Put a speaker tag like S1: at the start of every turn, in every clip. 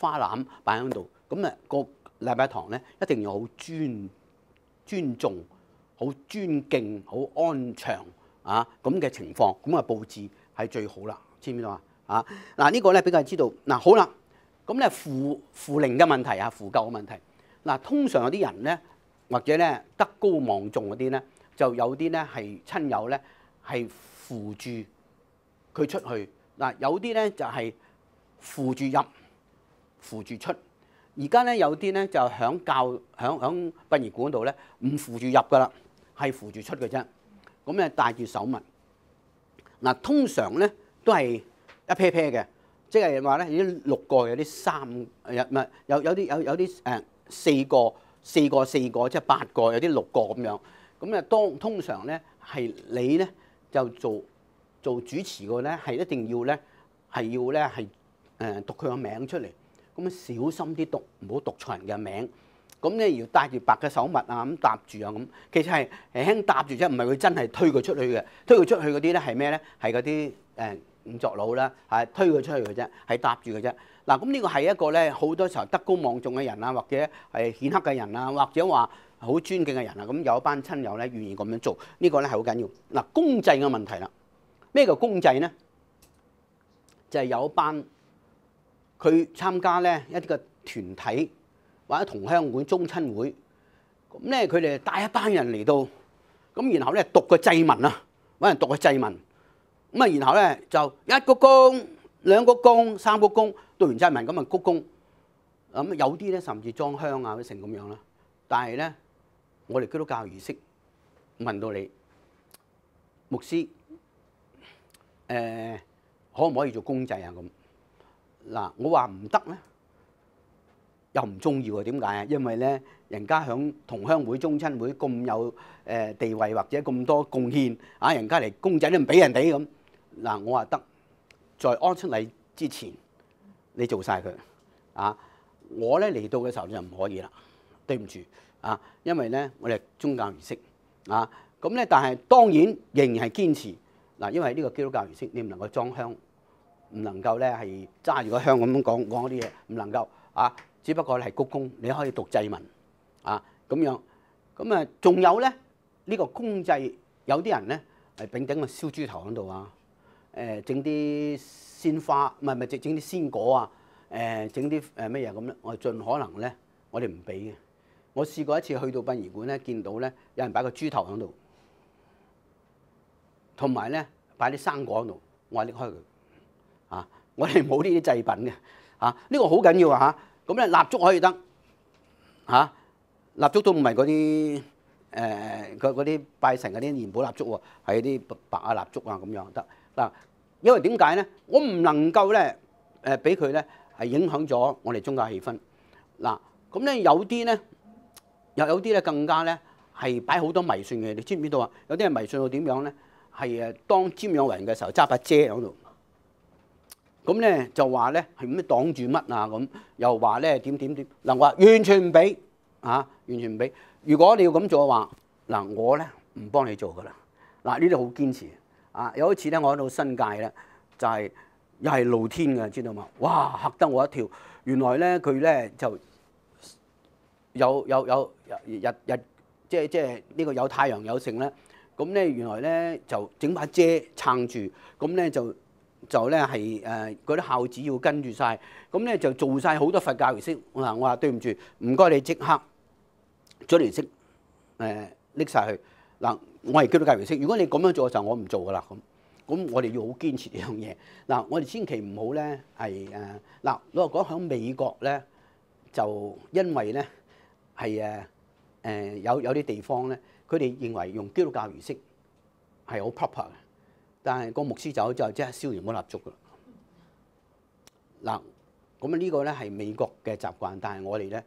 S1: 花籃擺喺度，咁啊個禮拜堂咧一定要好尊重、好尊敬、好安詳啊咁嘅情況，咁啊佈置係最好啦，知唔知道啊？啊嗱呢個咧比較知道嗱好啦，咁咧扶靈嘅問題啊，扶救嘅問題嗱，通常有啲人咧或者咧德高望重嗰啲咧，就有啲咧係親友咧係扶住佢出去嗱，有啲咧就係扶住入、扶住出。而家咧有啲咧就響殯儀館度咧唔扶住入噶啦，係扶住出嘅啫。咁咧帶住手襪嗱，通常咧都係一 pair pair 嘅，即係話咧有啲6個，有啲3，有啲4個，即係8個，有啲6個咁樣。咁啊通常咧係你咧就做主持個咧係一定要咧係讀佢個名出嚟。咁小心啲讀，唔好讀錯人嘅名。咁咧要戴住白嘅手襪啊，咁搭住啊咁。其實係輕輕搭住啫，唔係佢真係推佢出去嘅。推佢出去嗰啲咧係咩咧？係嗰啲五作佬啦，係推佢出去嘅啫，係搭住嘅啫。嗱，咁呢個係一個咧好多時候德高望重嘅人啊，或者係顯赫嘅人啊，或者話好尊敬嘅人啊，咁有一班親友咧願意咁樣做，呢個咧係好緊要。嗱，公祭嘅問題啦，咩叫公祭咧？就係有一班。佢參加咧一啲嘅團體或者同鄉會、宗親會，咁咧佢哋帶一班人嚟到，咁然後咧讀個祭文啊，揾人讀個祭文，咁啊然後咧就1鞠躬、2鞠躬、3鞠躬，讀完祭文咁啊鞠躬，咁有啲咧甚至裝香啊成咁樣啦。但係咧，我哋基督教儀式問到你牧師，可唔可以做公祭啊咁？嗱，我話唔得咧，又唔中意喎。點解啊？因為咧，人家響同鄉會、宗親會咁有地位或者咁多貢獻啊，人家嚟公仔都唔俾人哋咁。嗱，我話得，在安息禮之前，你做晒佢啊！我咧嚟到嘅時候就唔可以啦，對唔住啊，因為咧我哋係宗教儀式啊，咁咧但係當然仍然係堅持嗱，因為呢個基督教儀式你唔能夠裝香。唔能夠咧係揸住個香咁講嗰啲嘢，唔能夠啊！只不過係鞠躬，你可以讀祭文啊咁樣。咁啊，仲有咧呢個公祭，有啲人咧係頂個燒豬頭喺度啊，整啲鮮花，唔係整啲鮮果啊，整啲乜嘢咁咧，我盡可能咧，我哋唔俾嘅。我試過一次去到殯儀館咧，見到咧有人擺個豬頭喺度，同埋咧擺啲生果喺度，我話拎開佢。啊！我哋冇呢啲祭品嘅，呢個好緊要啊！咁咧蠟燭可以得，蠟燭都唔係嗰啲嗰啲拜神嗰啲元寶蠟燭喎，係啲白啊蠟燭啊咁樣得嗱。因為點解咧？我唔能夠咧俾佢咧係影響咗我哋宗教氣氛嗱。咁咧有啲咧有啲咧更加咧係擺好多迷信嘅，你知唔知道啊？有啲人迷信到點樣咧？係當瞻仰為人嘅時候揸把遮喺度。咁咧就話咧係咩擋住乜啊咁，又話咧點嗱，我話完全唔俾完全唔俾。如果你要咁做嘅話，嗱我咧唔幫你做噶啦。嗱呢啲好堅持啊！有一次咧，我喺到新界咧，就係又係露天嘅，知道嘛？哇嚇得我一跳！原來咧佢咧就有日即係呢個有太陽有剩咧，咁咧原來咧就整把遮撐住，咁咧就咧係嗰啲孝子要跟住晒，咁咧就做晒好多佛教儀式。嗱，我話對唔住，唔該你即刻將儀式拎晒去。嗱，我係基督教儀式，如果你咁樣做嘅時候，我唔做噶啦咁。咁我哋要好堅持呢樣嘢。嗱，我哋千祈唔好咧係嗱，老實講喺美國咧，就因為咧係有啲地方咧，佢哋認為用基督教儀式係好 proper 嘅。但係個牧師走之後，即係燒完嗰蠟燭噶啦。嗱，咁呢個咧係美國嘅習慣，但係我哋咧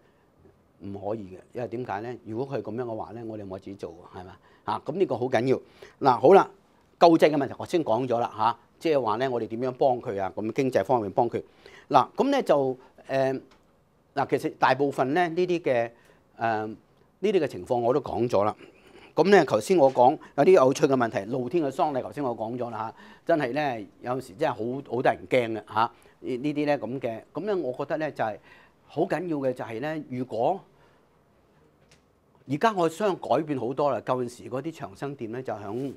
S1: 唔可以嘅，因為點解咧？如果佢咁樣嘅話咧，我哋冇自己做喎，係嘛？咁呢個好緊要。嗱，好啦，救濟嘅問題我先講咗啦即係話咧，我哋點樣幫佢啊？咁經濟方面幫佢。嗱，咁咧就嗱，其實大部分咧呢啲嘅情況我都講咗啦。咁咧，頭先我講有啲有趣嘅問題，露天嘅喪禮，頭先我講咗啦真係咧有時真係好得人驚嘅呢啲咧咁嘅，咁咧我覺得咧就係好緊要嘅就係咧，如果而家我相改變好多啦，舊陣時嗰啲長生店咧就喺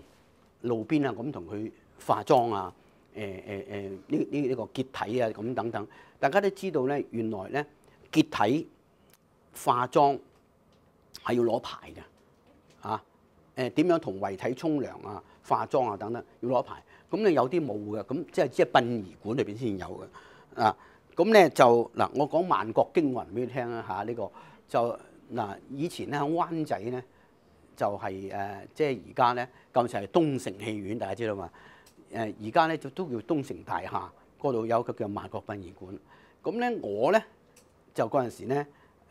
S1: 路邊啊咁同佢化妝啊，呢個結體啊咁等等，大家都知道咧，原來咧結體化妝係要攞牌嘅，啊點樣同遺體沖涼啊、化妝啊等等要攞牌，咁你有啲冇嘅，咁即係殯儀館裏邊先有嘅，啊咁咧就嗱，我講萬國驚魂俾你聽啦嚇，呢個就嗱以前咧喺灣仔咧就係即係而家咧舊時係東城戲院，大家知道嘛？而家咧就都叫東城大廈，嗰度有個叫萬國殯儀館。咁咧我咧就嗰陣時咧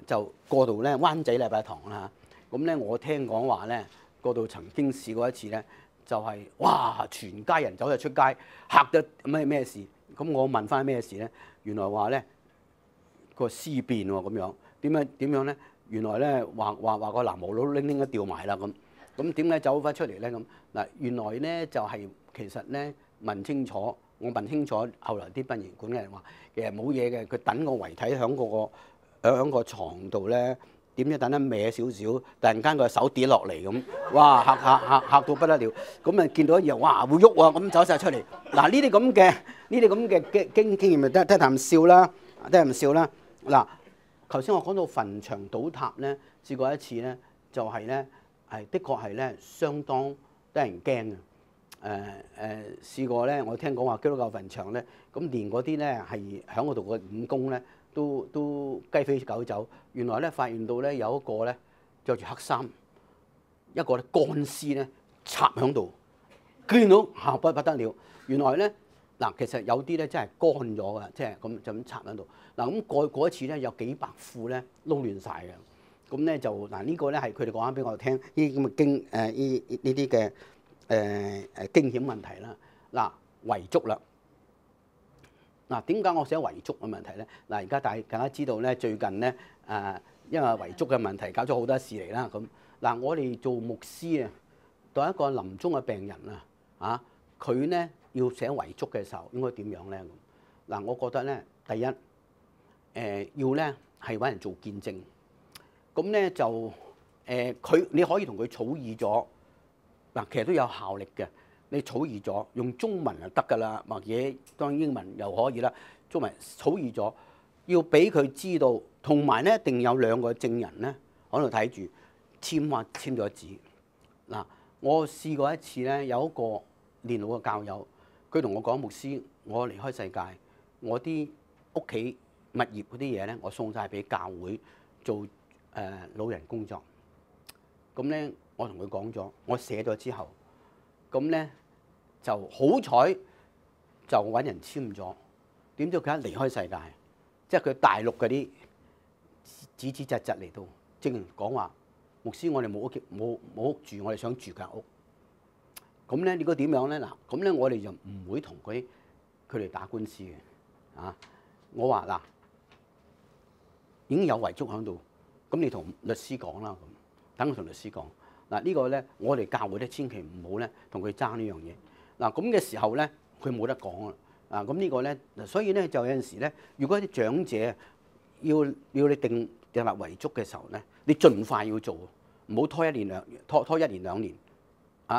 S1: 就過度咧灣仔禮拜堂啦，咁咧我聽講話咧嗰度曾經試過一次咧，就係哇全家人走咗出街，嚇得咩事？咁我問翻咩事咧？原來話咧個屍變喎咁樣，點樣咧？原來咧話個男模佬拎都掉埋啦咁，咁點解走翻出嚟咧咁？嗱，原來咧就係其實咧問清楚，我問清楚，後來啲殯儀館嘅人話其實冇嘢嘅，佢等個遺體喺個牀度咧，點知等得歪少少，突然間個手跌落嚟咁，哇嚇到不得了，咁啊見到一樣哇會喐啊咁走晒出嚟，嗱呢啲咁嘅經驗咪得啖笑啦，得啖笑啦，嗱。頭先我講到墳場倒塌咧，試過一次咧，就係咧係的確係咧相當得人驚嘅。試過咧，我聽講話基督教墳場咧，咁連嗰啲咧係喺嗰度嘅義工咧，都雞飛狗走。原來咧發現到咧有一個咧着住黑衫，一個咧乾屍咧插喺度，見到嚇不得了。原來咧嗱，其實有啲咧真係乾咗嘅，即係咁就咁插喺度。嗱咁嗰一次咧有幾百副咧撈亂晒嘅，咁咧就嗱呢個咧係佢哋講翻俾我聽呢啲咁嘅呢啲嘅驚險問題啦。嗱遺囑啦，嗱點解我寫遺囑嘅問題咧？嗱而家大家知道咧最近咧因為遺囑嘅問題搞咗好多事嚟啦。咁嗱我哋做牧師啊，對一個臨終嘅病人啊佢咧要寫遺囑嘅時候應該點樣咧？嗱我覺得咧第一。要咧係揾人做見證，咁咧就你可以同佢草擬咗，嗱其實都有效力嘅。你草擬咗用中文就得㗎啦，或者當然英文又可以啦。中文草擬咗，要俾佢知道，同埋咧一定有兩個證人咧喺度睇住簽咗字。嗱，我試過一次咧，有一個年老嘅教友，佢同我講：牧師，我離開世界，我啲屋企物業嗰啲嘢咧，我送晒俾教會做老人工作。咁咧，我同佢講咗，我寫咗之後，咁咧就好彩就揾人簽咗。點知佢一離開世界，即係佢大陸嗰啲子子侄嚟到，正講話牧師，我哋冇屋住，我哋想住間屋。咁咧，你估點樣咧？嗱，咁咧我哋就唔會同佢哋打官司嘅啊！我話嗱。已經有遺囑喺度，咁你同律師講啦，咁等我同律師講。嗱呢個咧，我哋教會咧千祈唔好咧同佢爭呢樣嘢。嗱咁嘅時候咧，佢冇得講啦。咁呢個咧，所以咧就有陣時咧，如果啲長者要你訂立遺囑嘅時候咧，你盡快要做，唔好拖一年兩年。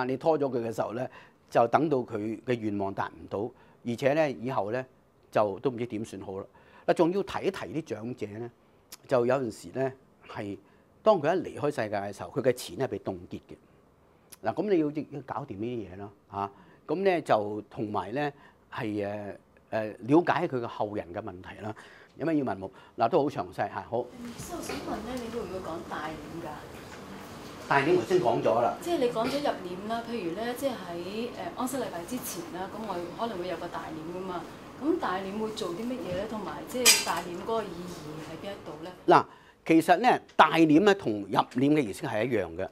S1: 你拖咗佢嘅時候咧，就等到佢嘅願望達唔到，而且咧以後咧就都唔知點算好啦。嗱，仲要提一提啲長者咧。就有陣時咧，係當佢一離開世界嘅時候，佢嘅錢係被凍結嘅。嗱，咁你要搞掂呢啲嘢咯，嚇。咁咧就同埋咧係了解佢嘅後人嘅問題啦。有咩要問冇？嗱，都好詳細嚇。好。我
S2: 想問咧，你會唔會講大殮㗎？
S1: 大殮我先講咗啦。
S2: 即係你講咗入殮啦，譬如咧，即係喺安息禮拜之前啦，咁我可能會有個大殮㗎嘛。咁大殮會做啲乜嘢咧？同埋即係大殮嗰個意義喺邊一度咧？
S1: 嗱，其實咧大殮咧同入殮嘅儀式係一樣嘅。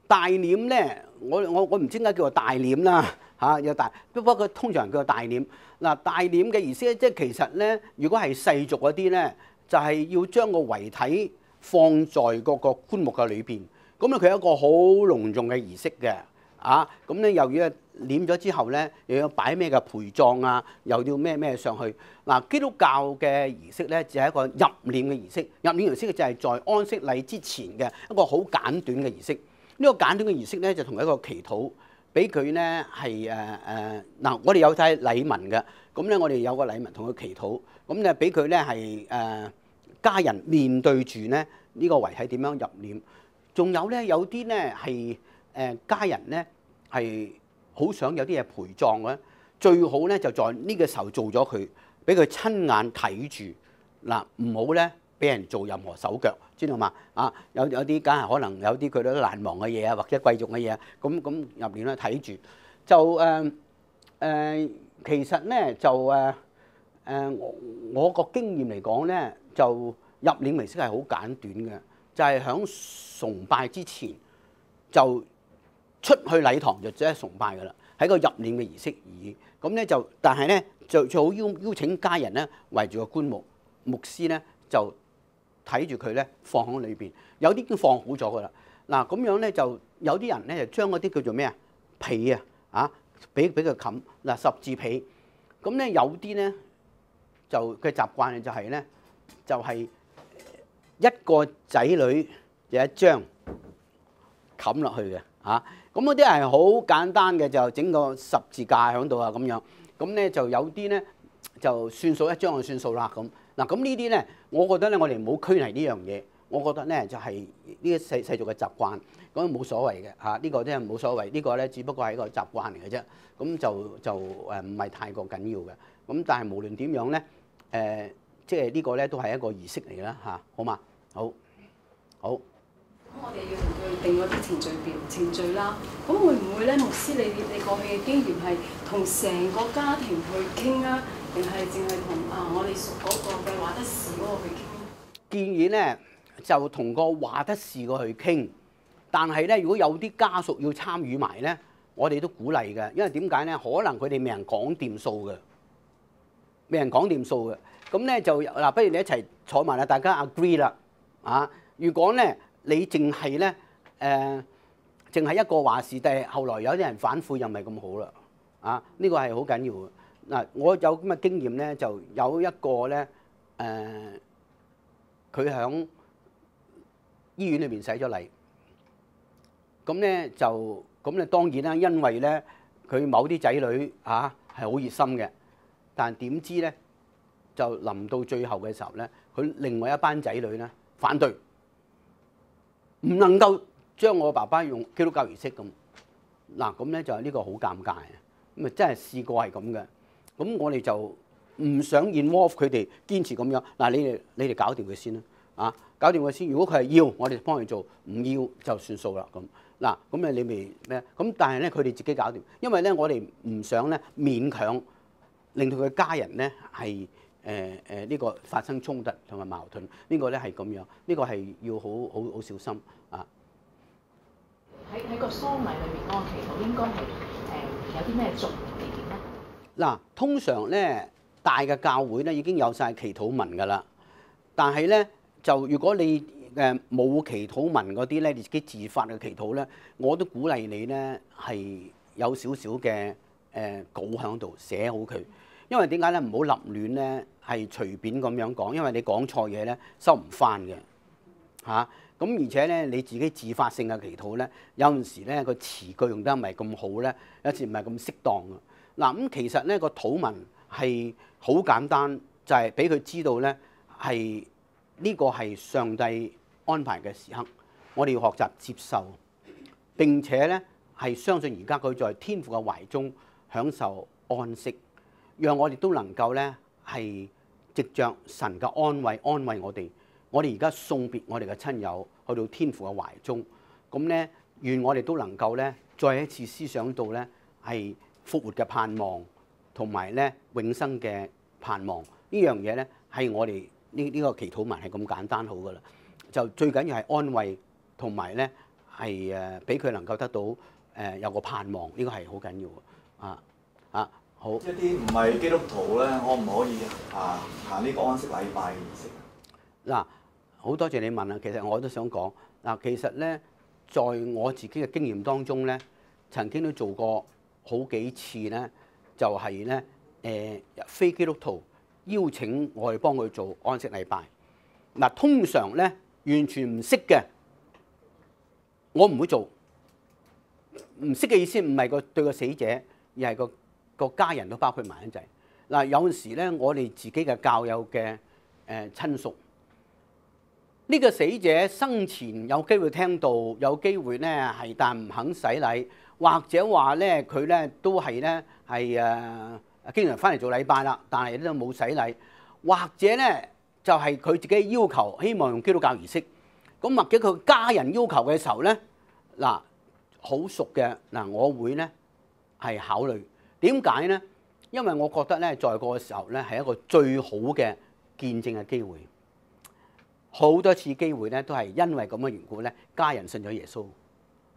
S1: 大殮咧，我唔知點解叫做大殮啦嚇，有大不過通常叫做大殮。嗱，大殮嘅儀式即係其實咧，如果係世俗嗰啲咧，就係要將個遺體放在嗰個棺木嘅裏邊。咁咧佢有一個好隆重嘅儀式嘅，咁咧又要殮咗之後咧，又要擺咩嘅陪葬啊，又要咩上去。嗱，基督教嘅儀式咧，就係一個入殮嘅儀式。入殮儀式就係在安息禮之前嘅一個好簡短嘅儀式。呢個簡短嘅儀式咧，就同一個祈禱，俾佢咧係嗱，我哋有晒禮文嘅，咁咧我哋有個禮文同佢祈禱，咁咧俾佢咧係家人面對住咧呢個遺體點樣入殮。仲有咧，有啲咧係家人咧係好想有啲嘢陪葬嘅，最好咧就在呢個時候做咗佢，俾佢親眼睇住嗱，唔好咧俾人做任何手腳，知道嘛？有啲梗係可能有啲佢都難忘嘅嘢啊，或者貴重嘅嘢，咁入殮咧睇住就其實咧就我個經驗嚟講咧，就入殮儀式係好簡短嘅。就係響崇拜之前就出去禮堂就即係崇拜㗎啦，係個入殮嘅儀式而已。咁咧就，但係咧就最好邀請家人咧圍住個棺木，牧師咧就睇住佢咧放喺裏邊。有啲已經放好咗㗎啦。嗱咁樣咧就有啲人咧就將嗰啲叫做咩啊被俾佢冚嗱十字被。咁咧有啲咧就嘅習慣就係咧就係。一個仔女有一張冚落去嘅咁嗰啲係好簡單嘅，就整個十字架喺度啊咁樣。咁咧就有啲咧就算數一張就算數啦咁。嗱咁呢啲咧，我覺得咧我哋唔好拘泥呢樣嘢。我覺得咧就係呢個世俗嘅習慣，咁冇所謂嘅呢個真係冇所謂。呢個咧只不過係一個習慣嚟嘅啫。咁就唔係太過緊要嘅。咁但係無論點樣咧即係呢個咧都係一個儀式嚟啦好嘛？好。咁
S2: 我哋要同佢定嗰啲程序啦。咁會唔會咧，牧師你過去嘅經驗係同成個家庭去傾啊，定係淨係同我哋屬嗰個嘅話得事嗰個去傾？
S1: 建議咧就同個話得事個去傾，但係咧如果有啲家屬要參與埋咧，我哋都鼓勵嘅，因為點解咧？可能佢哋未人講掂數嘅，未人講掂數嘅。咁咧就嗱，不如你一齊坐埋啦，大家 agree 啦如果咧你淨係咧淨係一個話事，但係後來有啲人反悔又唔係咁好啦呢個係好緊要嘅嗱。我有咁嘅經驗咧，就有一個咧佢響醫院裏邊洗咗禮，咁咧當然啦，因為咧佢某啲仔女係好熱心嘅，但點知咧就臨到最後嘅時候咧，佢另外一班仔女咧反對，唔能夠將我爸爸用基督教儀式咁嗱，咁咧就係呢個好尷尬咁啊！真係試過係咁嘅，咁我哋就唔想 involve 佢哋堅持咁樣嗱，你哋搞掂佢先啦搞掂佢先。如果佢係要，我哋幫佢做；唔要就算數啦咁嗱。咁你咪咩？咁但係咧，佢哋自己搞掂，因為咧我哋唔想咧勉強令到佢家人咧係呢個發生衝突同埋矛盾。呢個咧係咁樣，呢個係要好小心
S3: 喺個喪禮裏邊嗰個祈禱應該係有啲咩重點咧？
S1: 嗱，通常咧大嘅教會咧已經有晒祈禱文㗎啦，但係咧就如果你冇祈禱文嗰啲咧，你自己自發嘅祈禱咧，我都鼓勵你咧係有少少嘅稿喺度寫好佢，因為點解咧？唔好立亂咧係隨便咁樣講，因為你講錯嘢咧收唔翻嘅咁而且咧，你自己自發性嘅祈禱咧，有陣時咧個詞句用得唔係咁好咧，有時唔係咁適當嘅。嗱咁其實咧個禱文係好簡單，就係俾佢知道咧係呢個係上帝安排嘅時刻，我哋要學習接受，並且咧係相信而家佢在天父嘅懷中享受安息，讓我哋都能夠咧係藉着神嘅安慰安慰我哋。我哋而家送別我哋嘅親友去到天父嘅懷中，咁咧願我哋都能夠咧再一次思想到咧係復活嘅盼望，同埋咧永生嘅盼望。呢樣嘢咧係我哋呢個祈禱文係咁簡單好噶啦，就最緊要係安慰，同埋咧係俾佢能夠得到有個盼望，呢個係好緊要好。
S4: 一啲唔係基督徒咧，可唔可以行呢個安息禮拜嘅儀式？
S1: 嗱，好多謝你問啊！其實我都想講嗱，其實咧，在我自己嘅經驗當中咧，曾經都做過好幾次咧，就係咧非基督徒邀請我哋幫佢做安息禮拜。嗱，通常咧完全唔識嘅，我唔會做。唔識嘅意思唔係對個死者，而係個家人都包括埋一齊。嗱，有陣時咧，我哋自己嘅教友嘅親屬，呢個死者生前有機會聽到，有機會咧係但唔肯洗禮，或者話咧佢咧都係咧係經常翻嚟做禮拜啦，但係都冇洗禮，或者咧就係佢自己要求，希望用基督教儀式。咁或者佢家人要求嘅時候咧，嗱，好熟嘅嗱，我會咧係考慮。點解咧？因為我覺得咧，在個時候咧係一個最好嘅見證嘅機會。好多次機會咧都係因為咁嘅緣故咧，家人信咗耶穌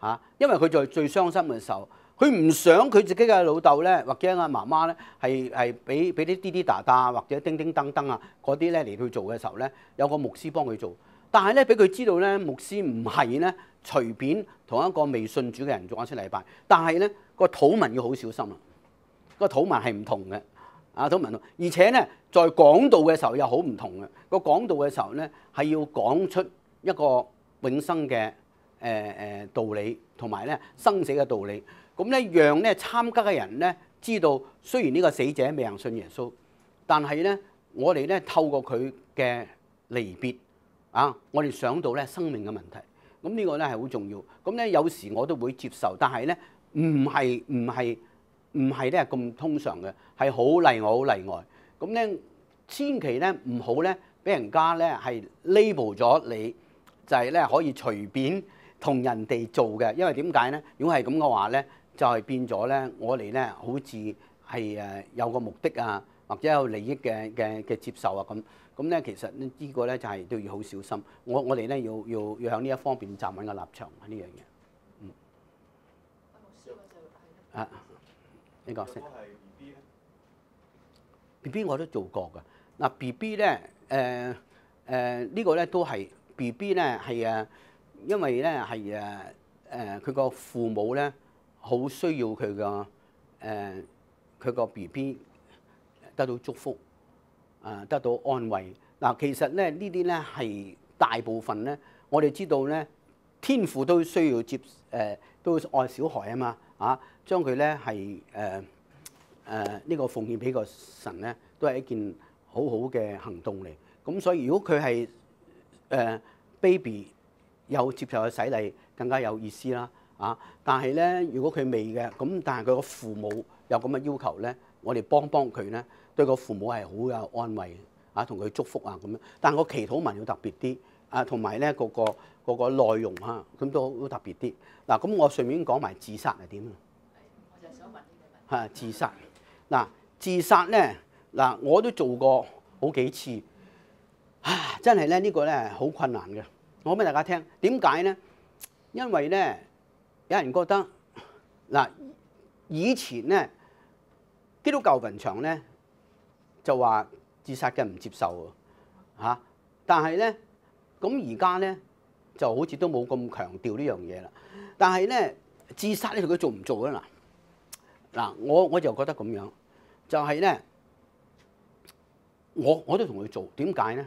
S1: 嚇。因為佢在最傷心嘅時候，佢唔想佢自己嘅老豆咧，或者阿媽媽咧係俾啲滴滴答答或者叮叮當當啊嗰啲咧嚟去做嘅時候咧，有個牧師幫佢做。但係咧俾佢知道咧，牧師唔係咧隨便同一個未信主嘅人做安息禮拜。但係咧個禱文要好小心啊！個禱文係唔同嘅，禱文，而且咧在講道嘅時候又好唔同嘅。個講道嘅時候咧係要講出一個永生嘅道理，同埋咧生死嘅道理。咁咧讓咧參加嘅人咧知道，雖然呢個死者未曾信耶穌，但係咧我哋咧透過佢嘅離別我哋想到咧生命嘅問題。咁呢個咧係好重要。咁咧有時我都會接受，但係咧唔係咧咁通常嘅，係好例外好例外。咁咧千祈咧唔好咧俾人家咧係 label 咗你，就係咧可以隨便同人哋做嘅。因為點解咧？如果係咁嘅話咧，就係變咗咧我哋咧好似係有個目的啊，或者有利益嘅接受啊咁。咁咧其實呢個咧就係都要好小心。我哋咧要向呢一方面站穩個立場喺呢樣嘢。呢個先 BB 我都做過㗎。嗱 BB 咧呢個咧都係 BB 咧係因為咧係佢個父母咧好需要佢個 BB 得到祝福得到安慰。嗱其實咧呢啲咧係大部分咧我哋知道咧天父都需要都愛小孩啊嘛將佢咧係呢個奉獻俾個神咧，都係一件好好嘅行動嚟。咁所以如果佢係baby 有接受嘅洗禮，更加有意思啦但係咧，如果佢未嘅，咁但係佢個父母有咁嘅要求咧，我哋幫佢咧，對個父母係好有安慰同佢祝福咁樣。但係個祈禱文要特別啲同埋咧個內容咁都好特別啲。嗱咁我順便講埋自殺係點啊？
S3: 我就想問呢個問題。
S1: 自殺自殺咧我都做過好幾次真係咧呢個咧好困難嘅。我講俾大家聽，點解咧？因為咧有人覺得以前咧基督教墳場咧就話自殺嘅唔接受但係咧咁而家咧就好似都冇咁強調呢樣嘢啦。但係咧自殺你同佢做唔做啊？我就覺得咁樣，就係咧，我都同佢做。點解咧？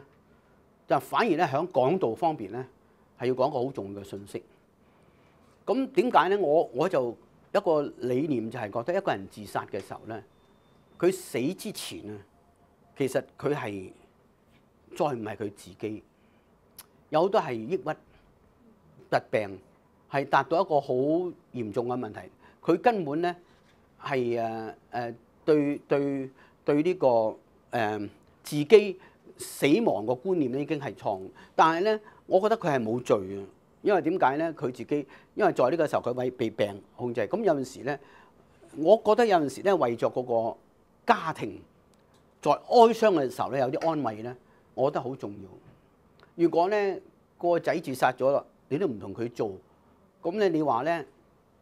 S1: 就反而咧喺講道方面咧，係要講個好重要嘅信息。咁點解咧？我就一個理念就係覺得一個人自殺嘅時候咧，佢死之前其實佢係再唔係佢自己，有好多係抑鬱、疾病，係達到一個好嚴重嘅問題。佢根本咧係對呢個自己死亡個觀念咧已經係錯誤。但係咧，我覺得佢係冇罪嘅，因為點解咧？佢自己因為在呢個時候佢被病控制。咁有陣時咧，我覺得有陣時咧為咗嗰個家庭在哀傷嘅時候咧有啲安慰咧，我覺得好重要。如果咧個仔自殺咗啦，你都唔同佢做，咁咧你話咧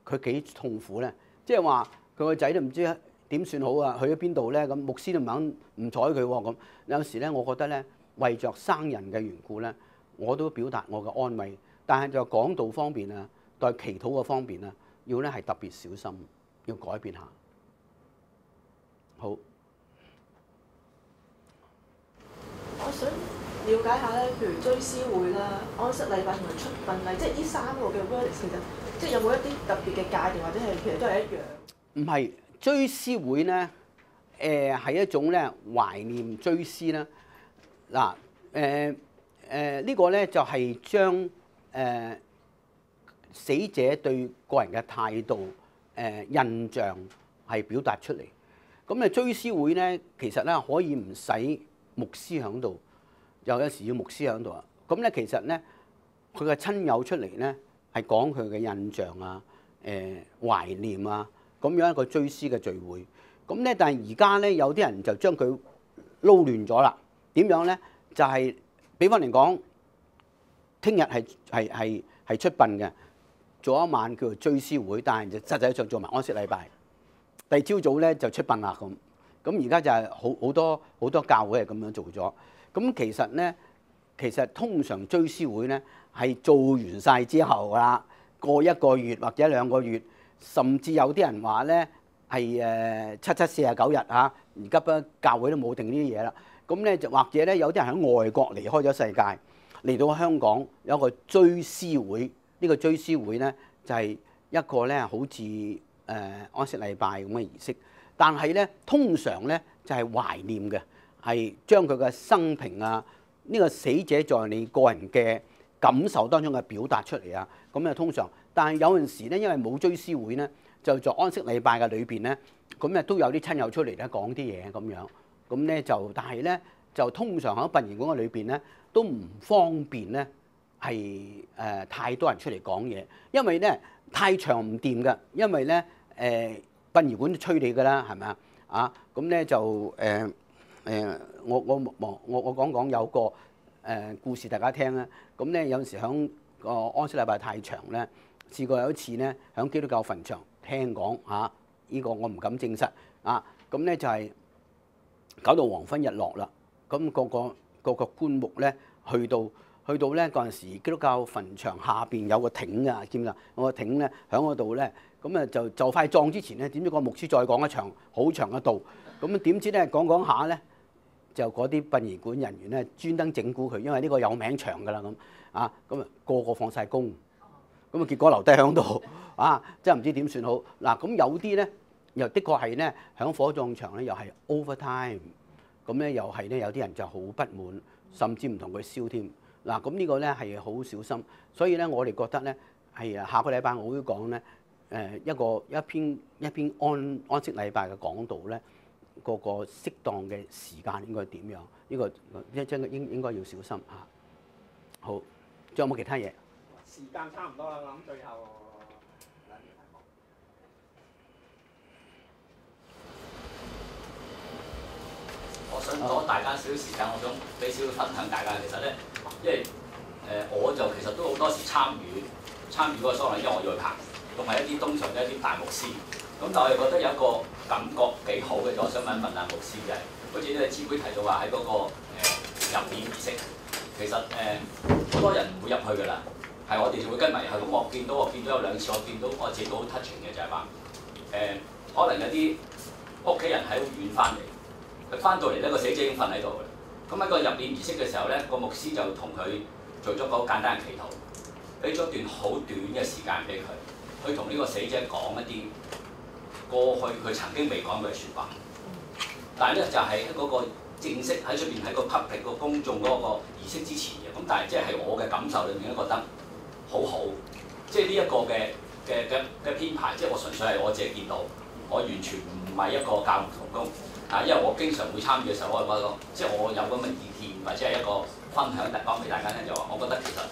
S1: 佢幾痛苦咧？即係話佢個仔都唔知點算好啊，去咗邊度咧？咁牧師都唔肯唔睬佢喎。咁有時咧，我覺得咧為着生人嘅緣故咧，我都表達我嘅安慰。但係就講道方面啊，在祈禱嘅方面啊，要咧係特別小心，要改變下。好。
S3: 我想了解下咧，譬如追思會啦、安息禮拜同埋出殯禮，即係呢三個嘅 word 其實即係有冇一啲特別嘅界定，或者係其實都係一樣？
S1: 唔係追思會咧，係一種咧懷念追思啦。嗱，呢個咧就係將死者對個人嘅態度印象係表達出嚟。咁追思會咧，其實咧可以唔使牧師喺度，有時要牧師喺度啊。咁咧其實咧，佢嘅親友出嚟咧係講佢嘅印象啊、懷念啊，咁樣一個追思嘅聚會。咁咧，但係而家咧有啲人就將佢撈亂咗啦。點樣咧？就係比方嚟講，聽日係出殯嘅，做一晚叫做追思會，但係就實際上做埋安息禮拜。第二朝早咧就出殯啦咁。咁而家就係好多教會係咁樣做咗。咁其實通常追思會咧係做完晒之後啦，過一個月或者2個月，甚至有啲人話咧係749日嚇。而家不教會都冇定呢啲嘢啦。咁咧就或者咧有啲人喺外國離開咗世界，嚟到香港有一個追思會。呢個追思會咧就係一個咧好似安息禮拜咁嘅儀式。但係咧，通常咧就係懷念嘅，係將佢嘅生平啊，呢個死者在你個人嘅感受當中嘅表達出嚟啊。咁啊，通常，但係有陣時咧，因為冇追思會咧，就做安息禮拜嘅裏邊咧，咁啊都有啲親友出嚟咧講啲嘢咁樣。咁咧就，但係咧就通常喺殯儀館嘅裏邊咧，都唔方便咧係太多人出嚟講嘢，因為咧太長唔掂㗎，因為咧殯儀館都催你㗎啦，係咪啊？啊，咁咧就我講有個故事大家聽啦。咁咧有陣時響個安息禮拜太長咧，試過有一次咧響基督教墳場聽講嚇，呢個我唔敢證實啊。咁咧就係搞到黃昏日落啦。咁個棺木咧去到咧嗰陣時，基督教墳場下邊有個亭啊，知唔知啊？個亭咧喺嗰度咧。咁啊就快葬之前咧，點知個牧師再講一場好長嘅道，咁點知咧講下咧，就嗰啲殯儀館人員咧專登整蠱佢，因為呢個有名場㗎啦咁啊，咁啊個放晒工，咁啊結果留低喺度啊，真係唔知點算好嗱。咁有啲咧又的確係咧喺火葬場咧又係 overtime， 咁咧又係咧有啲人就好不滿，甚至唔同佢燒添嗱。咁呢個咧係好小心，所以咧我哋覺得咧係下個禮拜我會講咧。一篇安息禮拜嘅講道咧，個適當嘅時間應該點樣？呢個應該要小心嚇。好，仲有冇其他嘢？
S5: 時間差唔多啦，我諗最後兩條題目。
S6: 我想攞大家少少時間，我想俾少少分享大家。其實咧，因為我就其實都好多時參與嗰個喪禮，因為我要去拍。同埋一啲通常嘅一啲大牧師，咁但係我哋覺得有一個感覺幾好嘅，就我想問阿牧師嘅，好似呢個姊妹提到話喺嗰個入殮儀式，其實好多人唔會入去㗎啦，係我哋就會跟埋入去。咁我見到有2次，我見到我自己都好 touching 嘅就係話可能有啲屋企人喺好遠翻嚟，佢翻到嚟呢個死者已經瞓喺度㗎啦。咁喺個入殮儀式嘅時候咧，個牧師就同佢做咗個簡單嘅祈禱，俾咗段好短嘅時間俾佢。佢同呢個死者講一啲過去佢曾經未講過嘅説話，但係咧就係嗰個正式喺出邊喺個 public 個公眾嗰個儀式之前嘅，咁但係即係我嘅感受裏面咧覺得好好，即係呢一個嘅編排，即係我純粹係我自己見到，我完全唔係一個教牧同工啊，因為我經常會參與嘅時候，我覺得即係我有咁嘅意見或者係一個分享講俾大家聽，就話我覺得其實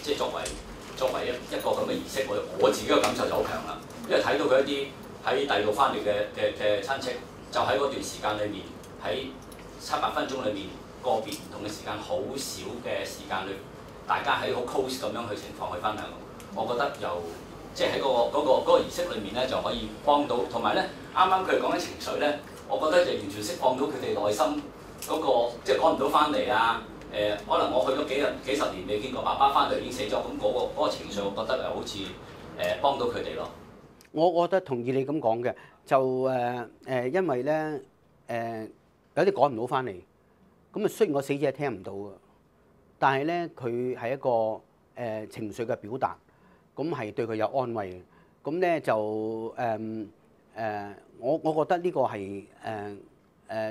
S6: 即係作為一個咁嘅儀式，我自己嘅感受就好強啦。因為睇到佢一啲喺第二度翻嚟嘅親戚，就喺嗰段時間裏面，喺7-8分鐘裏面，個別唔同嘅時間，好少嘅時間裏，大家喺好 close 咁樣去情況去分享。我覺得又即係喺嗰個儀式裏面咧，就可以幫到。同埋咧，啱啱佢講緊情緒咧，我覺得就完全釋放到佢哋內心嗰個即係趕唔到翻嚟啊！可能我去咗幾十年未見過爸爸翻嚟已經死咗，咁嗰個情緒，我覺得好似幫到佢哋咯。
S1: 我覺得同意你咁講嘅，就因為咧有啲趕唔到翻嚟，咁啊雖然個死者聽唔到嘅，但係咧佢係一個情緒嘅表達，咁係對佢有安慰嘅。咁咧就我覺得呢個係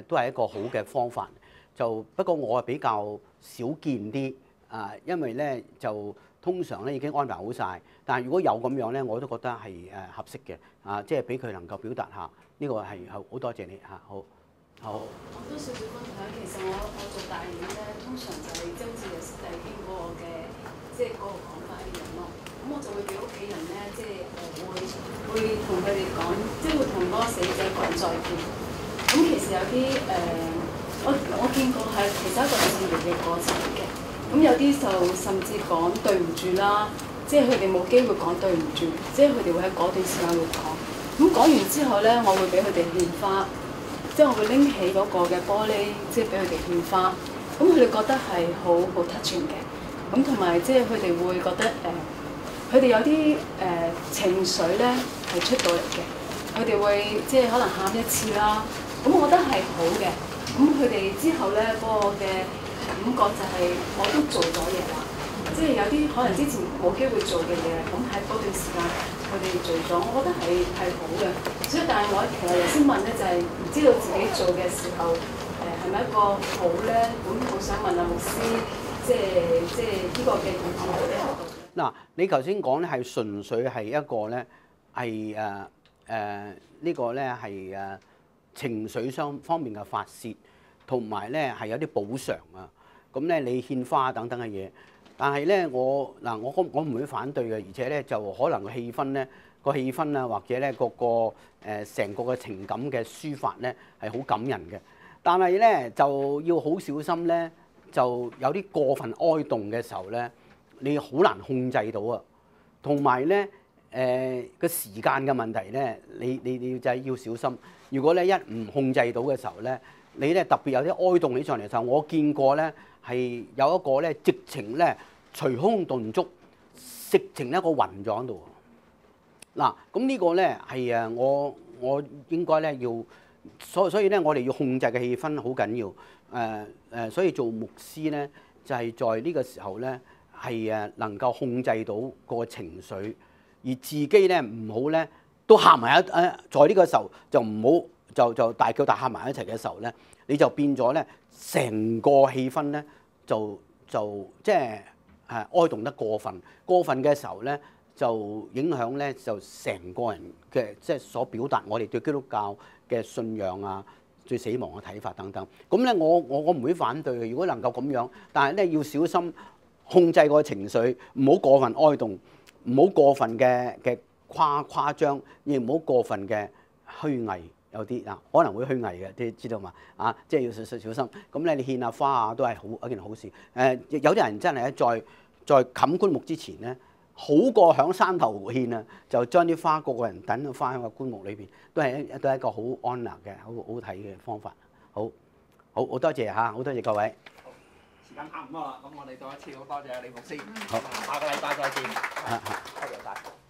S1: 都係一個好嘅方法。就不過我係比較少見啲因為咧就通常咧已經安排好晒。但係如果有咁樣咧，我都覺得係合適嘅即係俾佢能夠表達下，呢個係好多謝你好。
S2: 我都少少分享，其實我做大院咧，通常就係即係好似有師弟兄嗰個嘅，即係嗰個講法一樣咯。咁我就會俾屋企人咧，即係會同佢哋講，即係會同嗰個死者講再見。咁其實有啲我見過係其實一個治療嘅過程嚟嘅。咁有啲就甚至講對唔住啦，即係佢哋冇機會講對唔住，即係佢哋會喺嗰段時間會講。咁講完之後咧，我會俾佢哋獻花。即係我會拎起嗰個嘅玻璃，即係俾佢哋獻花。咁佢哋覺得係好 touching 嘅。咁同埋即係佢哋會覺得佢哋有啲情緒咧係出到嚟嘅。佢哋會即係可能喊一次啦。咁我覺得係好嘅。咁佢哋之後咧嗰個嘅感覺就係我都做咗嘢啦。即係有啲可能之前冇機會做嘅嘢，咁喺嗰段時間佢哋做咗，我覺得係好嘅。所以但係我其實頭先問咧，就係唔知道自己做嘅時候，係咪一個好咧？咁我想問阿牧師，即係呢個嘅意義喺邊度？
S1: 嗱，你頭先講咧係純粹係一個咧係呢個咧係情緒方面嘅發泄，同埋咧係有啲補償啊。咁咧你獻花等等嘅嘢。但係咧，我唔會反對嘅，而且咧就可能氣氛咧個氣氛啊，或者咧個成個嘅情感嘅抒發咧係好感人嘅。但係咧就要好小心咧，就有啲過分哀慟嘅時候咧，你好難控制到啊。同埋咧個時間嘅問題咧，你就係要小心。如果咧一唔控制到嘅時候咧，你咧特別有啲哀慟起上嚟嘅時候，我見過咧係有一個咧直情咧隨空頓足，直情一個暈咗喺度。嗱，咁呢個咧係我應該咧要，所以咧我哋要控制嘅氣氛好緊要。所以做牧師咧就係在呢個時候咧係能夠控制到個情緒，而自己咧唔好咧都喊埋在呢個時候就唔好就大叫大喊埋一齊嘅時候咧，你就變咗咧成個氣氛咧就即係哀慟得過分嘅時候咧，就影響咧就成個人嘅即係所表達我哋對基督教嘅信仰啊、對死亡嘅睇法等等。咁咧我唔會反對嘅，如果能夠咁樣，但係咧要小心控制個情緒，唔好過分哀慟，唔好過分嘅誇張，亦唔好過分嘅虛偽。有啲可能會虛偽嘅，你知道嘛？即係要小心。咁咧，你獻下花都係好一件好事。有啲人真係在冚棺木之前咧，好過響山頭獻啊，就將啲花個人等到花喺個棺木裏邊，都係一個好安樂嘅、好睇嘅方法。好多謝好多謝各位。
S5: 時間差唔多啦，咁我哋再一次好多謝李牧師。
S1: 好，
S5: 下個禮拜再見。多謝晒。